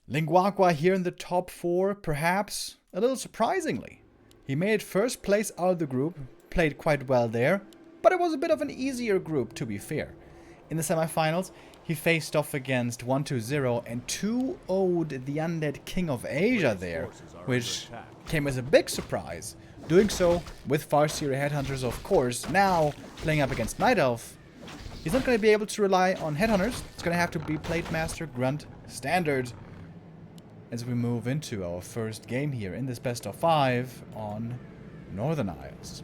Lin Guagua here in the top 4, perhaps a little surprisingly. He made first place out of the group, played quite well there, but it was a bit of an easier group to be fair. In the semifinals, he faced off against 1-2-0 and 2-0'd the Undead King of Asia there, which came as a big surprise. Doing so with Farseer Headhunters, of course. Now playing up against Night Elf, he's not going to be able to rely on Headhunters. It's going to have to be Blade Master, Grunt, Standard, as we move into our first game here in this best of 5 on Northern Isles.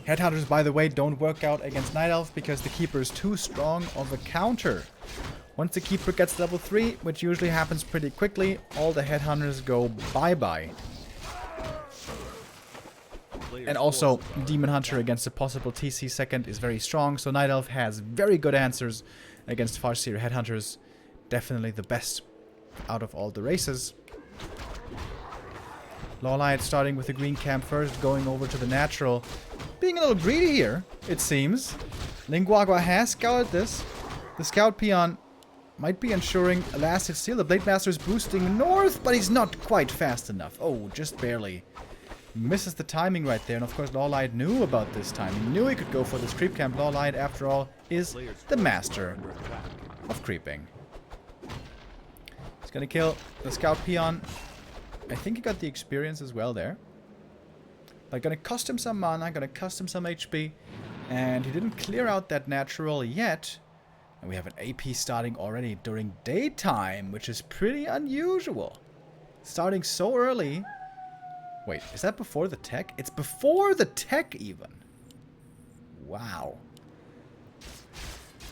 Headhunters, by the way, don't work out against Night Elf because the Keeper is too strong of a counter. Once the Keeper gets level 3, which usually happens pretty quickly, all the Headhunters go bye-bye. And also, Demon Hunter against a possible TC second is very strong, so Night Elf has very good answers against Farseer Headhunters. Definitely the best out of all the races. LawLiet starting with the green camp first, going over to the natural. Being a little greedy here, it seems. Lin Guagua has scouted this. The scout peon might be ensuring a last hit steal. The Blade Master is boosting north, but he's not quite fast enough. Oh, just barely. Misses the timing right there, and of course LawLiet knew about this time. He knew he could go for this creep camp. LawLiet, after all, is the master of creeping. He's gonna kill the scout peon. I think he got the experience as well there. Like, gonna cost him some mana, gonna cost him some HP. And he didn't clear out that natural yet. And we have an AP starting already during daytime, which is pretty unusual. Starting so early. Wait, is that before the tech? It's before the tech even. Wow.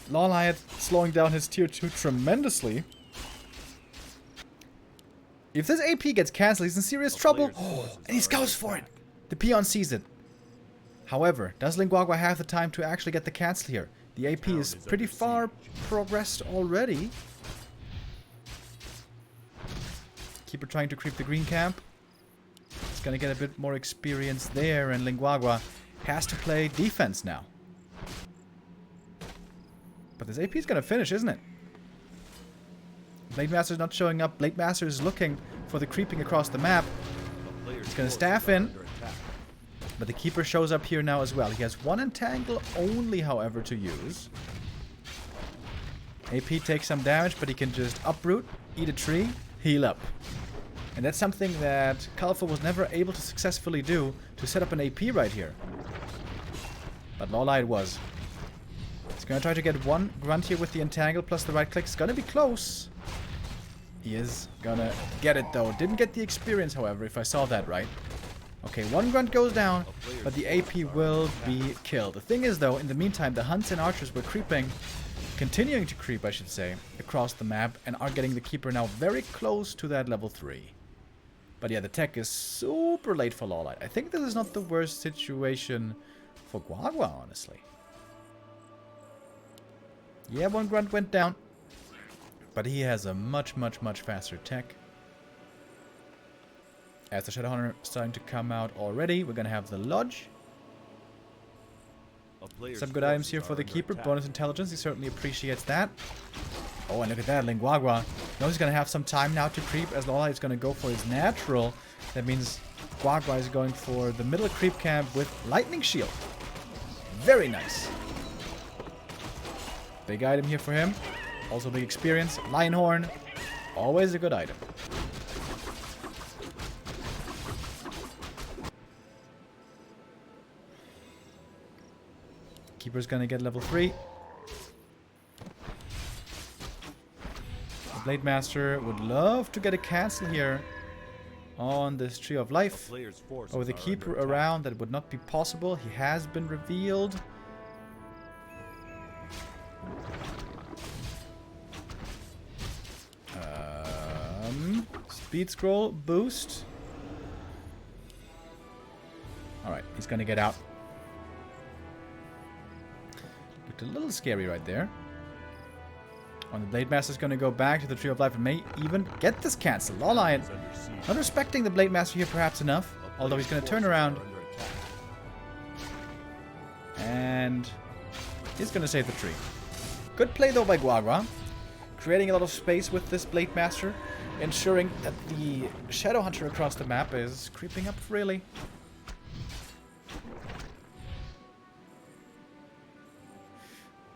LawLiet slowing down his tier 2 tremendously. If this AP gets cancelled, he's in serious trouble. Oh, and he scouts for it. The peon sees it. However, does Lin Guagua have the time to actually get the cancel here? The AP is pretty far progressed already. Keeper trying to creep the green camp. He's gonna get a bit more experience there, and Lin Guagua has to play defense now. But this AP is gonna finish, isn't it? Blade Master is not showing up. Blade Master is looking for the creeping across the map. He's gonna staff in. But the Keeper shows up here now as well. He has one entangle only, however, to use. AP takes some damage, but he can just uproot, eat a tree, heal up. And that's something that Kalfa was never able to successfully do, to set up an AP right here. But LawLiet was. He's gonna try to get one grunt here with the entangle plus the right click. It's gonna be close. He is gonna get it though. Didn't get the experience, however, if I saw that right. Okay, one grunt goes down, but the AP will be killed. The thing is though, in the meantime, the hunts and archers were creeping, continuing to creep, I should say, across the map, and are getting the Keeper now very close to that level 3. But yeah, the tech is super late for LawLiet. I think this is not the worst situation for Guagua, honestly. Yeah, one grunt went down. But he has a much faster tech. As the Shadowhunter is starting to come out already, we're going to have the Lodge. Some good items here for the Keeper. Bonus intelligence, he certainly appreciates that. Oh, and look at that, Lin Guagua. Knows he's going to have some time now to creep, as LawLiet is going to go for his natural. That means Guagua is going for the middle creep camp with Lightning Shield. Very nice. Big item here for him. Also big experience. Lionhorn. Always a good item. Keeper's gonna get level 3. The Blade Master would love to get a cancel here on this Tree of Life. Oh, the Keeper around, that would not be possible. He has been revealed. Speed scroll boost. Alright, he's gonna get out. Looked a little scary right there. And the Blade Master is gonna go back to the Tree of Life and may even get this cancel. LawLiet not respecting the Blade Master here perhaps enough. Although he's gonna turn around. And he's gonna save the tree. Good play though by Guagua. creating a lot of space with this Blade Master, ensuring that the Shadow Hunter across the map is creeping up freely.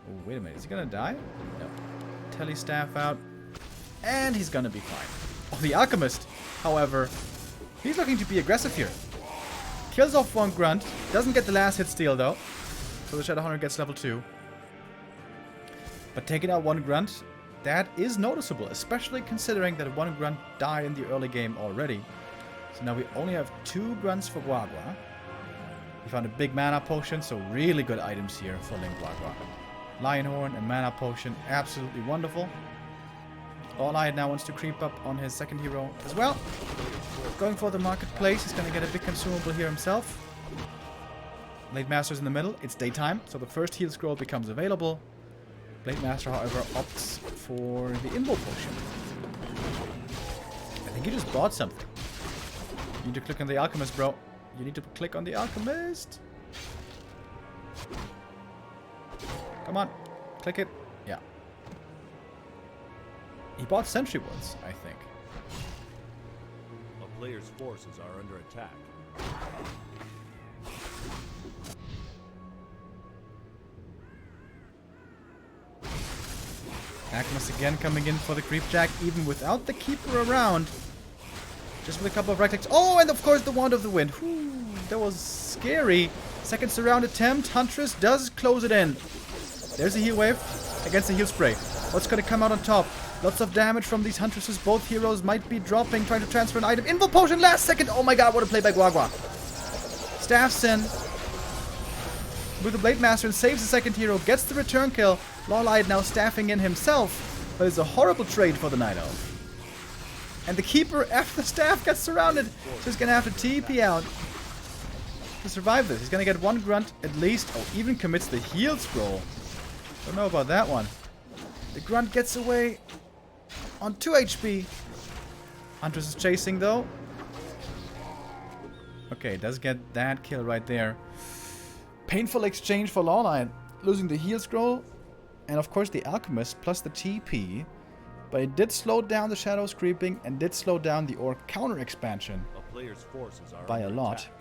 Oh, wait a minute, is he gonna die? No. Telestaff out, and he's gonna be fine. Oh, the Alchemist, however, he's looking to be aggressive here. Kills off one Grunt, doesn't get the last hit steal though, so the Shadow Hunter gets level 2. But taking out one Grunt, that is noticeable, especially considering that one Grunt died in the early game already. So now we only have 2 Grunts for Guagua. We found a big mana potion, so really good items here for Lin Guagua. Lionhorn and mana potion, absolutely wonderful. LawLiet now wants to creep up on his second hero as well. Going for the marketplace, he's going to get a big consumable here himself. Blade Master's in the middle, it's daytime, so the first heal scroll becomes available. Blade Master, however, opts for the Invo potion. I think he just bought something. You need to click on the Alchemist, bro. You need to click on the Alchemist. Come on. Click it. Yeah. He bought Sentry Woods, I think. A player's forces are under attack. Alchemist again coming in for the creep jack, even without the keeper around. Just with a couple of right clicks. Oh, and of course the Wand of the Wind. Whew, that was scary. Second surround attempt. Huntress does close it in. There's a heal wave against the heal spray. What's going to come out on top? Lots of damage from these Huntresses. Both heroes might be dropping, trying to transfer an item. Invo potion last second. Oh my god, what a play by Guagua. Staffs in with the Blade Master and saves the second hero. Gets the return kill. LawLiet now staffing in himself. But it's a horrible trade for the Night Elf. And the Keeper, after the staff gets surrounded, so he's going to have to TP out to survive this. He's going to get one Grunt at least. Oh, even commits the heal scroll. Don't know about that one. The Grunt gets away on 2 HP. Huntress is chasing though. Okay, does get that kill right there. Painful exchange for LawLiet. Losing the heal scroll. And of course the Alchemist plus the TP. But it did slow down the Shadows creeping and did slow down the Orc counter expansion by a lot. Attack.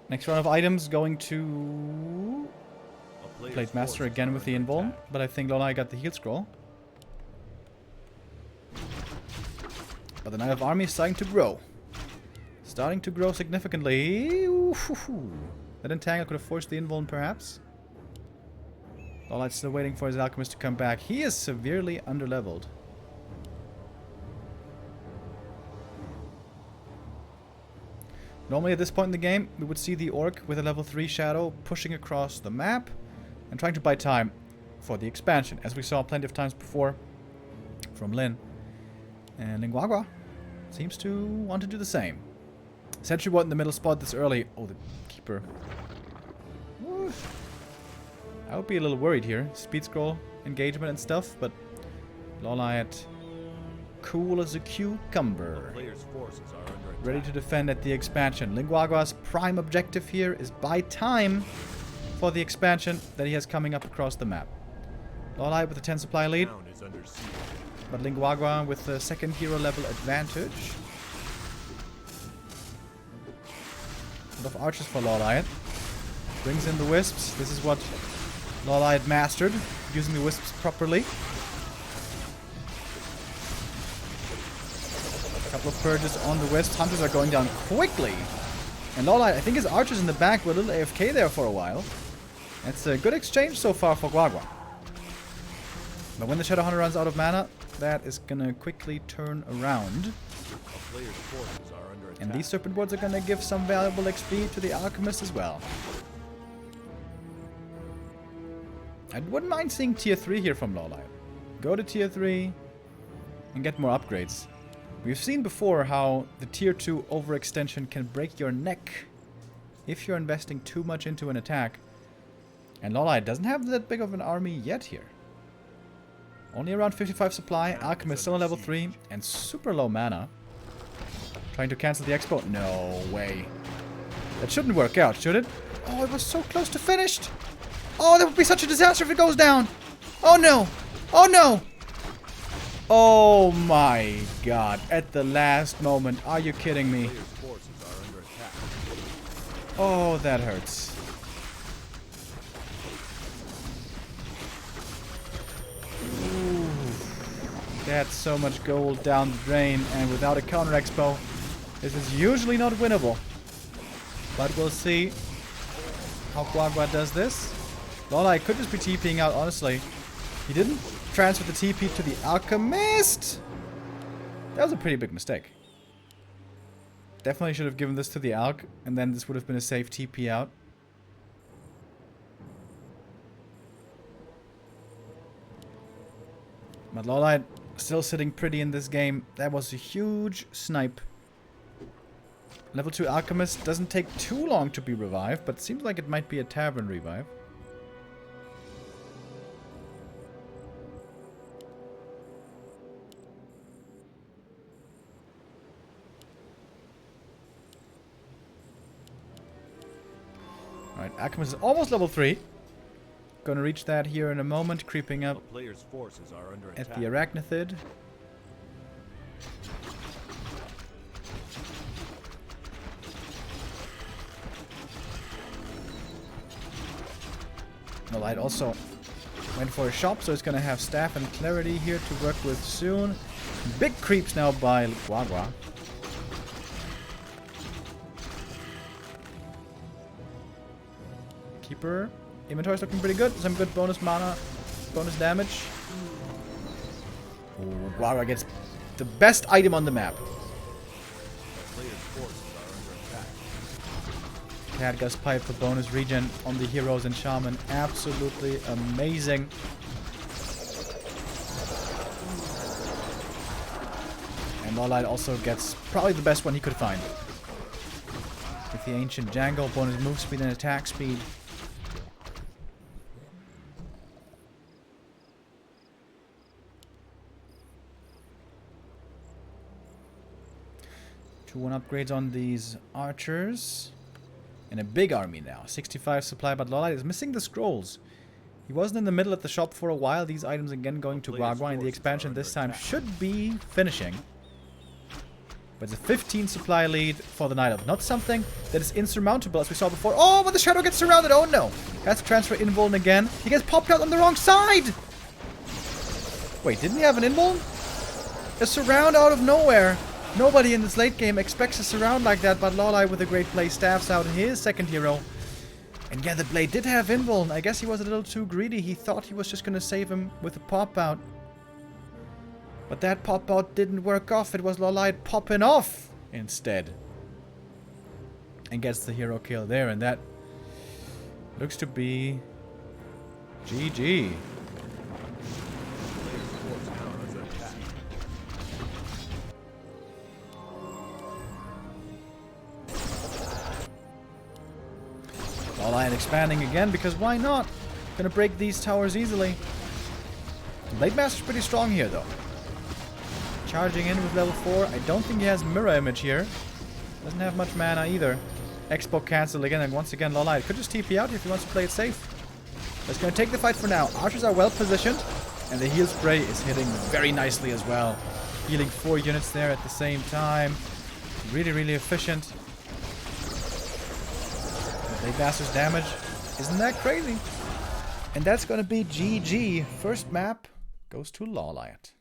Next round of items going to Blade Master again with the invuln, but I think LawLiet got the heal scroll. But the Knight of Army is starting to grow. Starting to grow significantly. Ooh, that entangle could have forced the invuln perhaps. LawLiet's still waiting for his Alchemist to come back. He is severely underleveled. Normally at this point in the game, we would see the Orc with a level 3 Shadow pushing across the map and trying to buy time for the expansion, as we saw plenty of times before from Lin. And Lin Guagua seems to want to do the same. Sentry Ward in the middle spot this early. Oh, the Keeper. Woo. I would be a little worried here. Speed scroll, engagement and stuff, but LawLiet cool as a cucumber. Ready to defend at the expansion. Lin Guagua's prime objective here is buy time for the expansion that he has coming up across the map. LawLiet with a 10 supply lead, but Lin Guagua with the second hero level advantage. A lot of archers for LawLiet. Brings in the Wisps. This is what LawLiet mastered, using the Wisps properly. Couple of purges on the Wisps. Hunters are going down quickly. And LawLiet, I think his archers in the back were a little AFK there for a while. That's a good exchange so far for Guagua. But when the Shadow Hunter runs out of mana, that is gonna quickly turn around. And these Serpent Wards are gonna give some valuable XP to the Alchemist as well. I wouldn't mind seeing tier 3 here from LawLiet. go to tier 3 and get more upgrades. We've seen before how the tier 2 overextension can break your neck if you're investing too much into an attack. And LawLiet doesn't have that big of an army yet here. Only around 55 supply, Alchemist still on level 3, and super low mana. Trying to cancel the expo? No way. That shouldn't work out, should it? Oh, it was so close to finished! Oh, that would be such a disaster if it goes down! Oh no! Oh no! Oh my god, at the last moment, are you kidding me? Oh, that hurts. Ooh, that's so much gold down the drain, and without a counter expo, this is usually not winnable. But we'll see how Guagua does this. LawLiet could just be TPing out, honestly. He didn't transfer the TP to the Alchemist. That was a pretty big mistake. Definitely should have given this to the Alch, and then this would have been a safe TP out. But LawLiet still sitting pretty in this game. That was a huge snipe. Level 2 Alchemist doesn't take too long to be revived, but seems like it might be a Tavern revive. Alright, Alchemist is almost level 3. Gonna reach that here in a moment, creeping up The player's forces are under at attack. the Arachnithid. LawLiet also went for a shop, so it's gonna have Staff and Clarity here to work with soon. Big creeps now by Guagua. Keeper. Inventory's looking pretty good. Some good bonus mana, bonus damage. Ooh, Guagua gets the best item on the map. The player's forces are under attack. Catgust Pipe for bonus regen on the heroes and shaman. Absolutely amazing. And LawLiet also gets probably the best one he could find. With the Ancient Jangle, bonus move speed and attack speed. Two 1 upgrades on these archers. And a big army now. 65 supply, but LawLiet is missing the scrolls. He wasn't in the middle at the shop for a while. These items again going to Guagua, and the expansion this time should be finishing. But it's a 15 supply lead for the Night Elf. Not something that is insurmountable as we saw before. Oh, but the Shadow gets surrounded. Oh no. Has to transfer Invuln again. He gets popped out on the wrong side. Wait, didn't he have an Invuln? A surround out of nowhere. Nobody in this late game expects a surround like that, but LawLiet with a great play staffs out his second hero. And yeah, the blade did have Invuln. I guess he was a little too greedy. He thought he was just going to save him with a pop-out. But that pop-out didn't work off. It was LawLiet popping off instead. And gets the hero kill there, and that looks to be GG. LawLiet expanding again, because why not? Gonna break these towers easily. The Blade Master's pretty strong here, though. Charging in with level 4. I don't think he has Mirror Image here. Doesn't have much mana either. Expo cancel again, and once again LawLiet could just TP out if he wants to play it safe. But it's gonna take the fight for now. Archers are well positioned, and the heal spray is hitting very nicely as well. Healing 4 units there at the same time. Really, really efficient. Blade Master's damage. Isn't that crazy? And that's going to be GG. First map goes to LawLiet.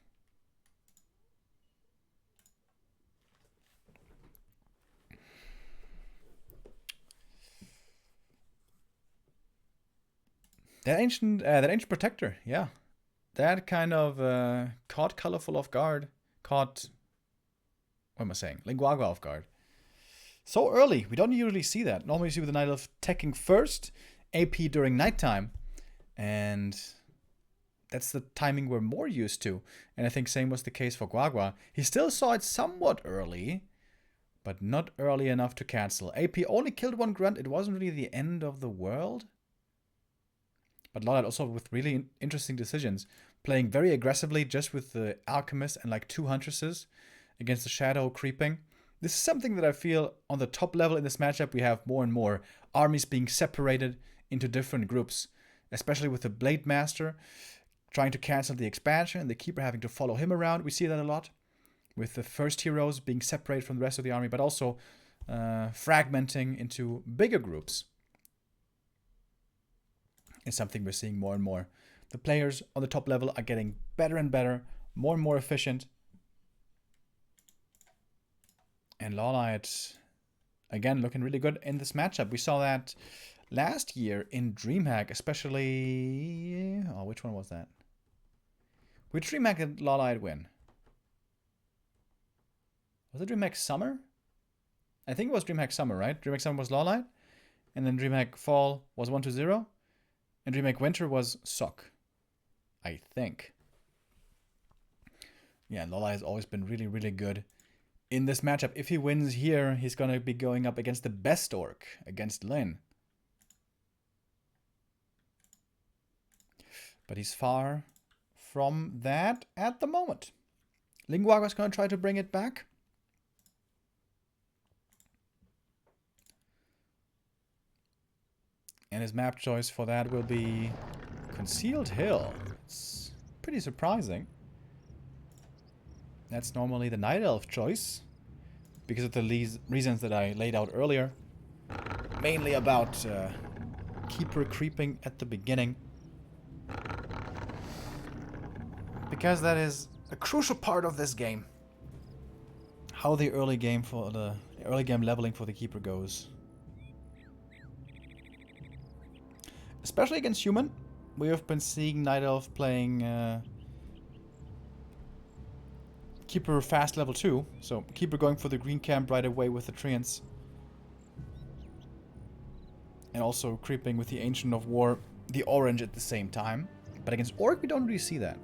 That ancient protector, yeah. That kind of caught Colorful off guard. Caught, what am I saying? Lin Guagua off guard. So early. We don't usually see that. Normally you see with the Night Elf teching first, AP during nighttime. And That's the timing we're more used to. And I think same was the case for Guagua. He still saw it somewhat early, but not early enough to cancel. AP only killed one grunt. It wasn't really the end of the world. But LawLiet also with really interesting decisions. Playing very aggressively just with the Alchemist and like 2 Huntresses against the Shadow creeping. This is something that I feel on the top level in this matchup we have more and more. Armies being separated into different groups. Especially with the Blade Master trying to cancel the expansion and the Keeper having to follow him around. We see that a lot. With the first heroes being separated from the rest of the army, but also fragmenting into bigger groups. It's something we're seeing more and more. The players on the top level are getting better and better, more and more efficient. And LawLiet, again, looking really good in this matchup. We saw that last year in DreamHack, especially... Oh, which one was that? Which DreamHack did LawLiet win? Was it DreamHack Summer? I think it was DreamHack Summer, right? DreamHack Summer was LawLiet. And then DreamHack Fall was 1-0. And DreamHack Winter was Sock. I think. Yeah, and LawLiet has always been really, really good in this matchup. If he wins here, he's going to be going up against the best orc, against Lin. But he's far from that at the moment. Lin Guagua is going to try to bring it back. And his map choice for that will be Concealed Hill. It's pretty surprising. That's normally the Night Elf choice. Because of the reasons that I laid out earlier. Mainly about Keeper creeping at the beginning. Because that is a crucial part of this game. How the early game leveling for the Keeper goes. Especially against human, we have been seeing Night Elf playing Keeper fast level 2. So Keeper going for the green camp right away with the Treants. And also creeping with the Ancient of War, the orange at the same time. But against Orc we don't really see that.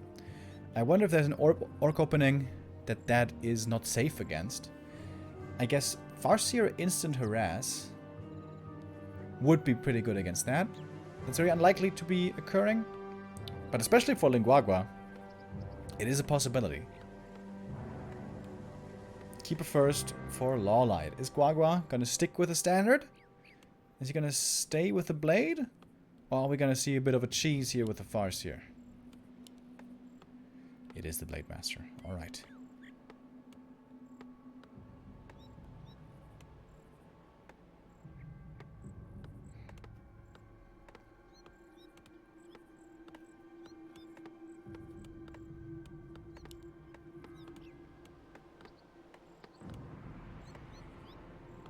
I wonder if there's an Orc opening that is not safe against. I guess Farseer Instant Harass would be pretty good against that. It's very unlikely to be occurring, but especially for Lin Guagua, it is a possibility. Keeper first for LawLiet. Is Guagua gonna stick with the standard? Is he gonna stay with the blade? Or are we gonna see a bit of a cheese here with the Farseer? It is the Blade Master. Alright.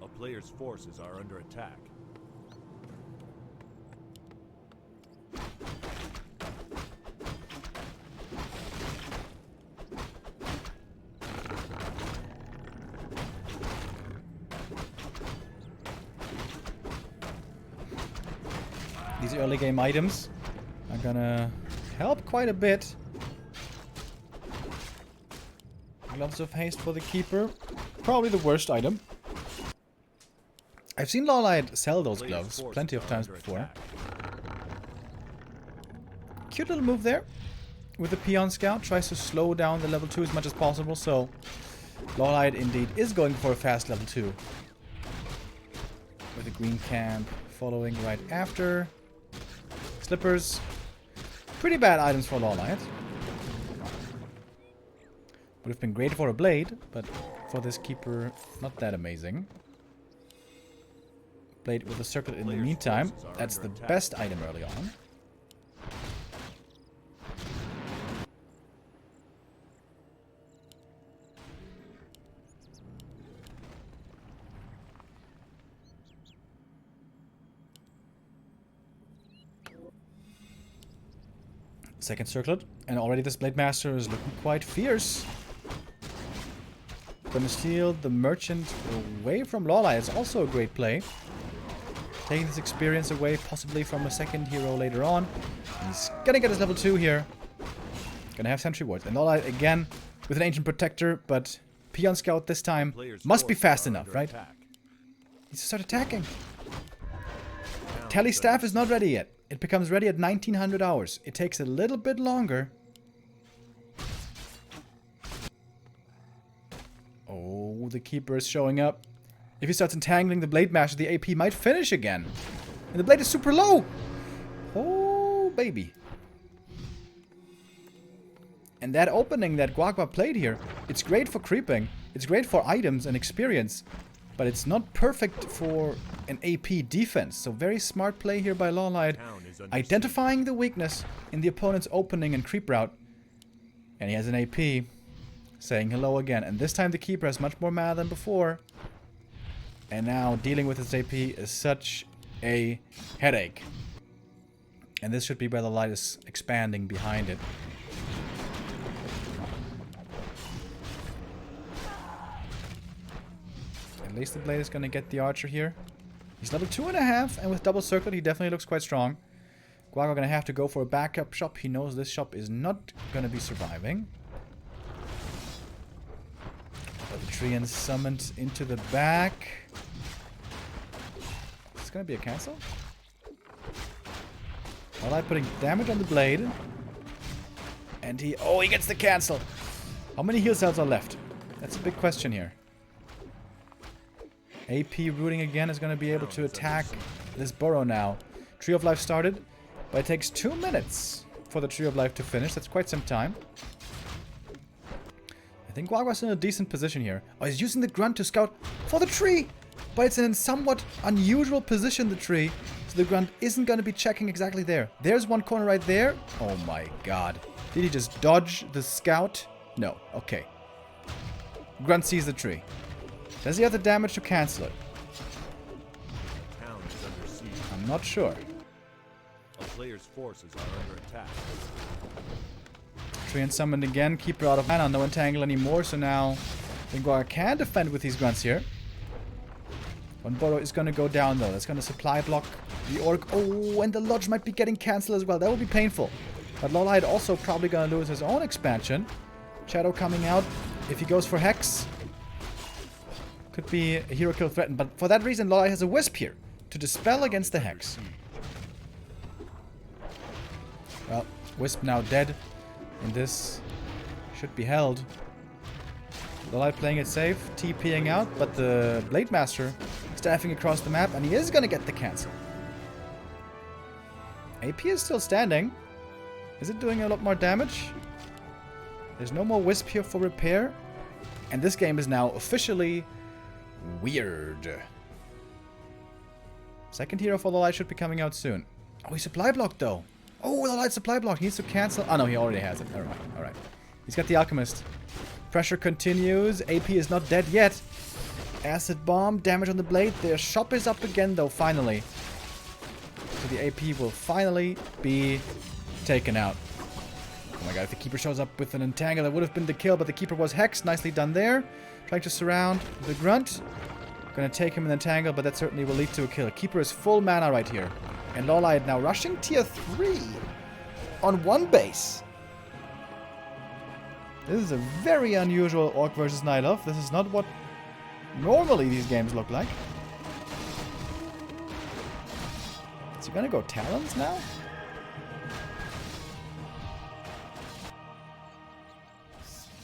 A player's forces are under attack. These early game items are gonna help quite a bit. Gloves of Haste for the Keeper. Probably the worst item. I've seen LawLiet sell those gloves plenty of times before. Cute little move there. With the Peon Scout. Tries to slow down the level 2 as much as possible. So LawLiet indeed is going for a fast level 2. With the green camp following right after. Slippers. Pretty bad items for LawLiet. Would have been great for a blade, but for this Keeper, not that amazing. Blade with a circlet in the meantime. That's the best item early on. Second circlet, and already this Blade Master is looking quite fierce. Gonna steal the Merchant away from LawLiet. It's also a great play. Taking this experience away, possibly from a second hero later on. He's gonna get his level 2 here. Gonna have sentry wards. And LawLiet again with an Ancient Protector, but Peon Scout this time must be fast enough, right? Needs to start attacking. Tally Staff is not ready yet. It becomes ready at 1900 hours. It takes a little bit longer. Oh, the Keeper is showing up. If he starts entangling the Blade Master, the AP might finish again. And the blade is super low. Oh, baby. And that opening that Guagua played here, it's great for creeping. It's great for items and experience. But it's not perfect for an AP defense. So very smart play here by LawLiet. Identifying the weakness in the opponent's opening and creep route. And he has an AP saying hello again. And this time the Keeper has much more mana than before. And now dealing with his AP is such a headache. And this should be where LawLiet is expanding behind it. At least the blade is going to get the archer here. He's level 2.5, and with double circlet, he definitely looks quite strong. Guagua going to have to go for a backup shop. He knows this shop is not going to be surviving. But the Treant summoned into the back. Is this going to be a cancel? LawLiet putting damage on the blade. And he gets the cancel. How many heal cells are left? That's a big question here. AP rooting again is going to be able to attack this burrow now. Tree of Life started, but it takes 2 minutes for the Tree of Life to finish. That's quite some time. I think Guagua's in a decent position here. Oh, he's using the Grunt to scout for the tree! But it's in a somewhat unusual position, the tree. So the Grunt isn't going to be checking exactly there. There's one corner right there. Oh my god. Did he just dodge the scout? No. Okay. Grunt sees the tree. Does he have the damage to cancel it? I'm not sure. A player's forces are under attack. Treant summoned again. Keeper out of mana. No entangle anymore. So now Lin Guagua can defend with these grunts here. One burrow is going to go down though. That's going to supply block the orc. Oh, and the lodge might be getting cancelled as well. That will be painful. But LawLiet also probably going to lose his own expansion. Shadow coming out. If he goes for Hex, could be a hero kill threatened. But for that reason, LawLiet has a Wisp here to dispel against the Hex. Well, Wisp now dead. And this should be held. LawLiet playing it safe, TPing out, but the Blade Master staffing across the map, and he is going to get the cancel. AP is still standing. Is it doing a lot more damage? There's no more Wisp here for repair. And this game is now officially weird. Second hero for LawLiet should be coming out soon. Oh, he supply blocked though. Oh, LawLiet supply block. He needs to cancel. Oh no, he already has it. Never mind. Alright. He's got the Alchemist. Pressure continues. AP is not dead yet. Acid Bomb. Damage on the blade. Their shop is up again though, finally. So the AP will finally be taken out. Oh my god, if the Keeper shows up with an Entangle, that would have been the kill, but the Keeper was hexed. Nicely done there. Trying to surround the Grunt. Gonna take him in Entangle, but that certainly will lead to a kill. Keeper is full mana right here. And LawLiet now rushing tier 3 on one base. This is a very unusual Orc versus Night Elf. This is not what normally these games look like. Is he gonna go Talons now?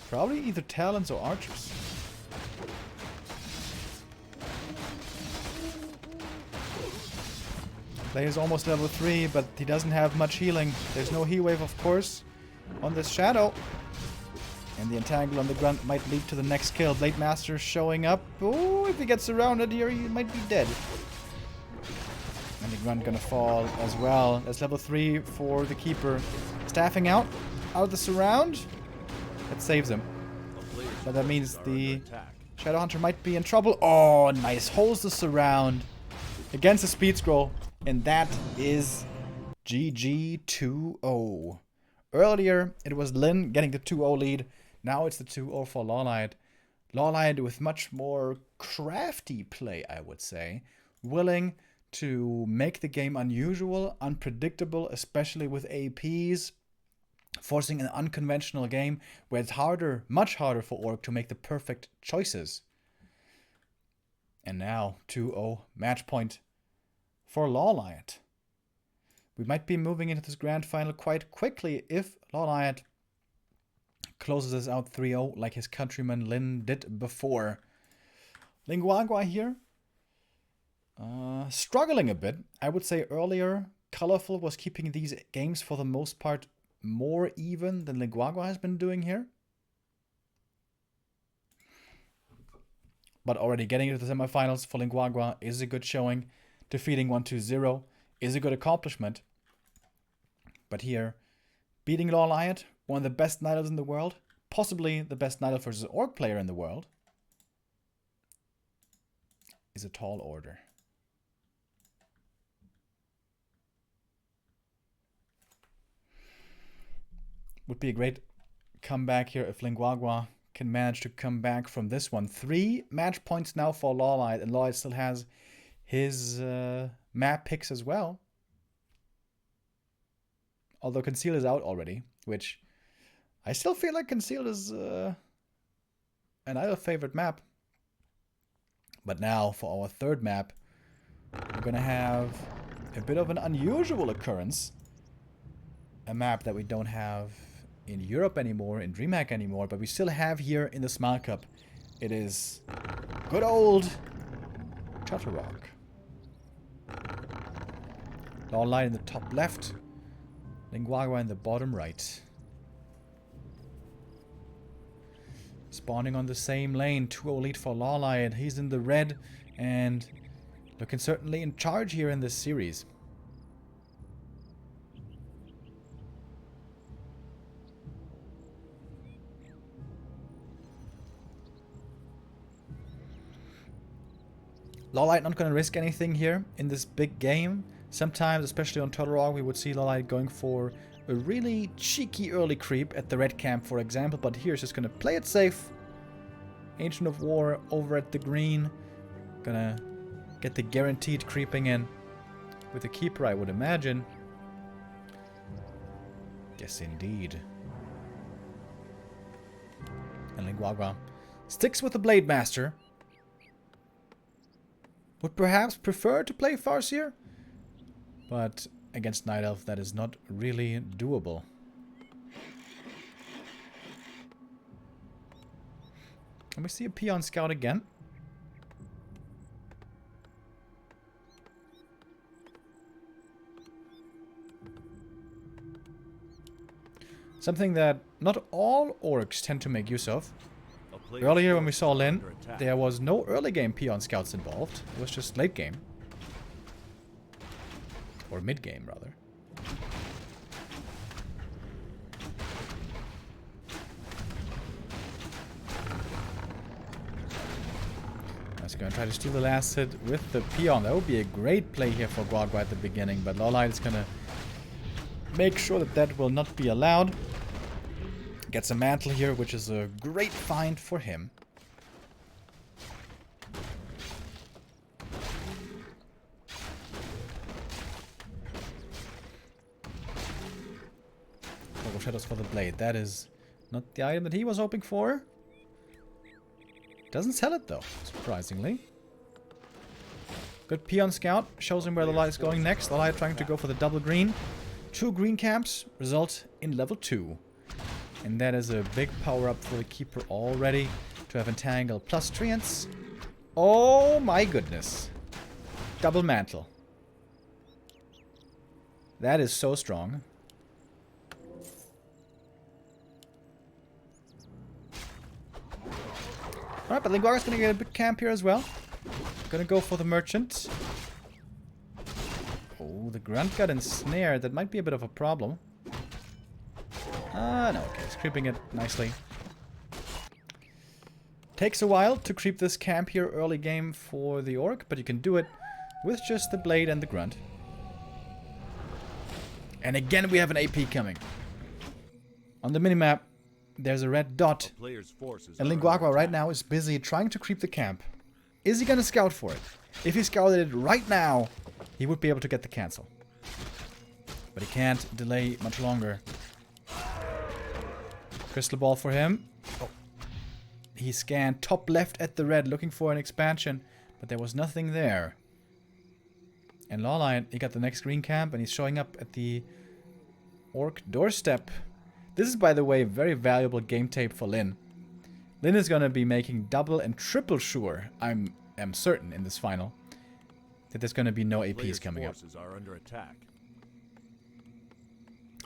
Probably either Talons or Archers. Player's almost level 3, but he doesn't have much healing. There's no heal wave, of course, on this Shadow. And the Entangle on the Grunt might lead to the next kill. Blade Master showing up. Oh, if he gets surrounded here, he might be dead. And the Grunt gonna fall as well. That's level 3 for the Keeper. Staffing out of the surround. That saves him. But that means the Shadow Hunter might be in trouble. Oh, nice. Holds the surround against the speed scroll. And that is GG 2-0. Earlier, it was Lin getting the 2-0 lead. Now it's the 2-0 for LawLiet. LawLiet with much more crafty play, I would say. Willing to make the game unusual, unpredictable, especially with APs. forcing an unconventional game where it's harder, much harder for Orc to make the perfect choices. And now 2-0 match point for LawLiet. We might be moving into this grand final quite quickly if LawLiet closes this out 3-0 like his countryman Lin did before. Lin Guagua here, struggling a bit. I would say earlier, Colorful was keeping these games for the most part more even than Lin Guagua has been doing here. But already getting into the semifinals for Lin Guagua is a good showing. Defeating 1-2-0 is a good accomplishment. But here, beating LawLiet, one of the best Nidals in the world, possibly the best Nidal versus Orc player in the world, is a tall order. Would be a great comeback here if Lin Guagua can manage to come back from this one. 3 match points now for LawLiet, and LawLiet still has his map picks as well. Although Concealed is out already, which I still feel like Concealed is an idle favorite map. But now for our third map, we're gonna have a bit of an unusual occurrence. A map that we don't have in Europe anymore, in DreamHack anymore, but we still have here in the Smile Cup. It is good old Chatterrock. LawLiet in the top left, Lin Guagua in the bottom right. Spawning on the same lane, 2-0 lead for LawLiet. He's in the red and looking certainly in charge here in this series. LawLiet not going to risk anything here in this big game. Sometimes, especially on Turtle Rock, we would see LawLiet going for a really cheeky early creep at the red camp, for example. But here it's just going to play it safe. Ancient of War over at the green. Gonna get the guaranteed creeping in with the keeper, I would imagine. Yes, indeed. And Lin Guagua sticks with the Blade Master. Would perhaps prefer to play Farseer, but against Night Elf that is not really doable. And we see a Peon Scout again. Something that not all orcs tend to make use of. Earlier when we saw Lin, there was no early game Peon Scouts involved. It was just late game. Or mid game, rather. I was going to try to steal the last hit with the Peon. That would be a great play here for Guagua at the beginning, but LawLiet is going to make sure that that will not be allowed. Gets a mantle here, which is a great find for him. Purple Shadows for the blade. That is not the item that he was hoping for. Doesn't sell it though, surprisingly. Good Peon Scout. Shows him where the light is going next. LawLiet trying to go for the double green. 2 green camps result in level 2. And that is a big power up for the keeper already. To have Entangle plus Treants. Oh my goodness. Double mantle. That is so strong. Alright, but Lin Guagua's gonna get a big camp here as well. Gonna go for the merchant. Oh, the grunt got ensnared. That might be a bit of a problem. No, okay, it's creeping it nicely. Takes a while to creep this camp here early game for the orc, but you can do it with just the blade and the grunt. And again we have an AP coming. On the minimap, there's a red dot. And Lin Guagua right now is busy trying to creep the camp. Is he gonna scout for it? If he scouted it right now, he would be able to get the cancel. But he can't delay much longer. Crystal ball for him. Oh. He scanned top left at the red, looking for an expansion, but there was nothing there. And LawLiet, he got the next green camp, and he's showing up at the Orc doorstep. This is, by the way, very valuable game tape for Lin. Lin is going to be making double and triple sure, I am certain in this final, that there's going to be no APs coming up. Are under attack.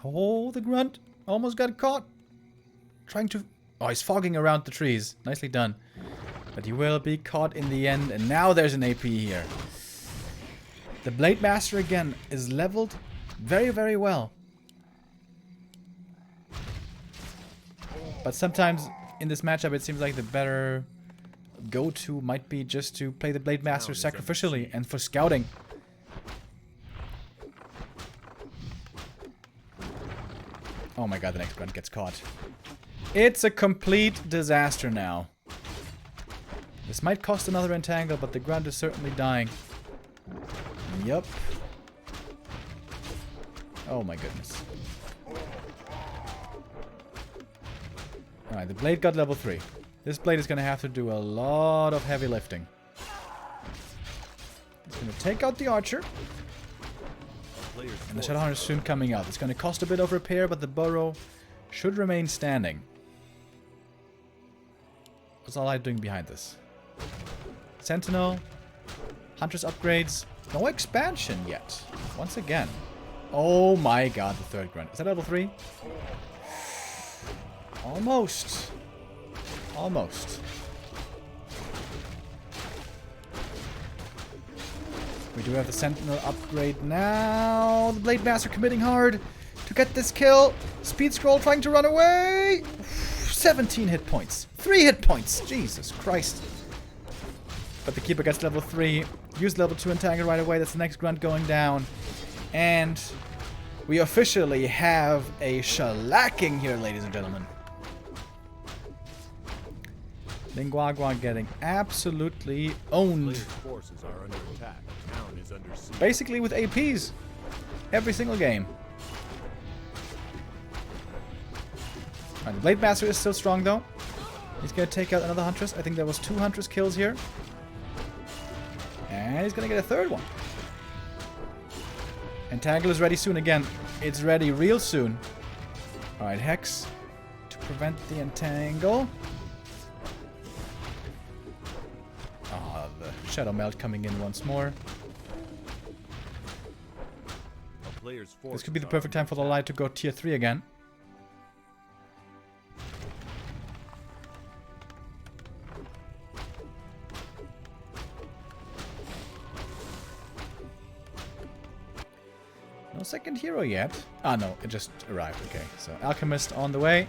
Oh, the grunt almost got caught. Trying to... Oh, he's fogging around the trees. Nicely done. But he will be caught in the end, and now there's an AP here. The Blade Master, again, is leveled very, very well. But sometimes in this matchup, it seems like the better go-to might be just to play the Blade Master sacrificially and for scouting. Oh my god, the next grunt gets caught. It's a complete disaster now. This might cost another entangle, but the grunt is certainly dying. Yup. Oh my goodness. Alright, the blade got level 3. This blade is going to have to do a lot of heavy lifting. It's going to take out the archer. And the Shadowhunter is soon coming out. It's going to cost a bit of repair, but the burrow should remain standing. What's LawLiet doing behind this? Sentinel. Huntress upgrades. No expansion yet. Once again. Oh my god, the third grunt. Is that level 3? Almost. Almost. We do have the Sentinel upgrade now. The Blade Master committing hard to get this kill. Speed Scroll trying to run away. 17 hit points. 3 hit points. Jesus Christ. But the Keeper gets level 3. Use level 2 Entangle right away. That's the next grunt going down. And we officially have a shellacking here, ladies and gentlemen. Lin Guagua getting absolutely owned. Forces are under attack. Town is under siege. Basically with APs. Every single game. Right, the Blade Master is still strong though. He's going to take out another Huntress. I think there was 2 Huntress kills here. And he's going to get a third one. Entangle is ready soon again. It's ready real soon. Alright, Hex to prevent the Entangle. Ah, the Shadow Melt coming in once more. This could be the perfect time for the LawLiet to go tier 3 again. No second hero yet. Ah, no, it just arrived. Okay, so Alchemist on the way.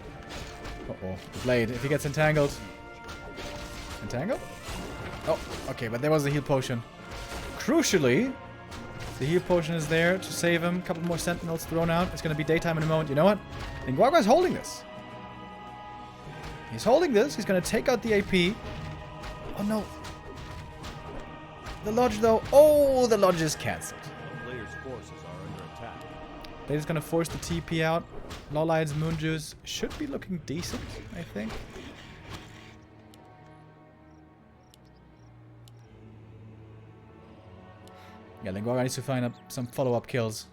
Uh-oh, the blade. If he gets entangled. Entangle? Oh, okay, but there was a heal potion. Crucially, the heal potion is there to save him. A couple more sentinels thrown out. It's going to be daytime in a moment. You know what? Lin Guagua is holding this. He's holding this. He's going to take out the AP. Oh, no. The Lodge, though. Oh, the Lodge is cancelled. They're just going to force the TP out. LawLiet's Moon Juice should be looking decent, I think. Yeah, Lin Guagua needs to find up some follow-up kills.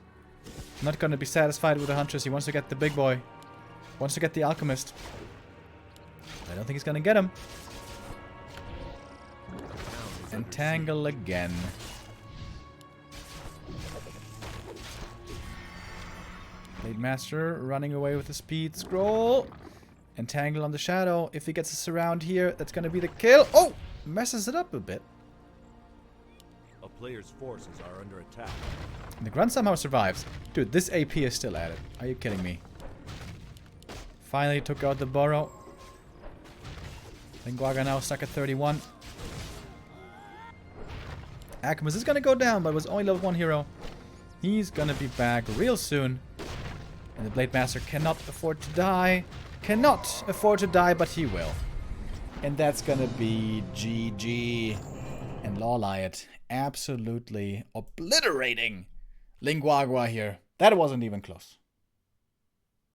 Not going to be satisfied with the Huntress. He wants to get the big boy. Wants to get the Alchemist. I don't think he's going to get him. Entangle again. Blade Master running away with the Speed Scroll. Entangle on the Shadow. If he gets a surround here, that's going to be the kill. Oh! Messes it up a bit. A player's forces are under attack. And the grunt somehow survives. Dude, this AP is still at it. Are you kidding me? Finally took out the burrow. Lin Guagua now stuck at 31. Alchemist is going to go down, but was only level 1 hero. He's going to be back real soon. And the Blade Master cannot afford to die. Cannot afford to die, but he will. And that's going to be GG. And LawLiet absolutely obliterating Lin Guagua here. That wasn't even close.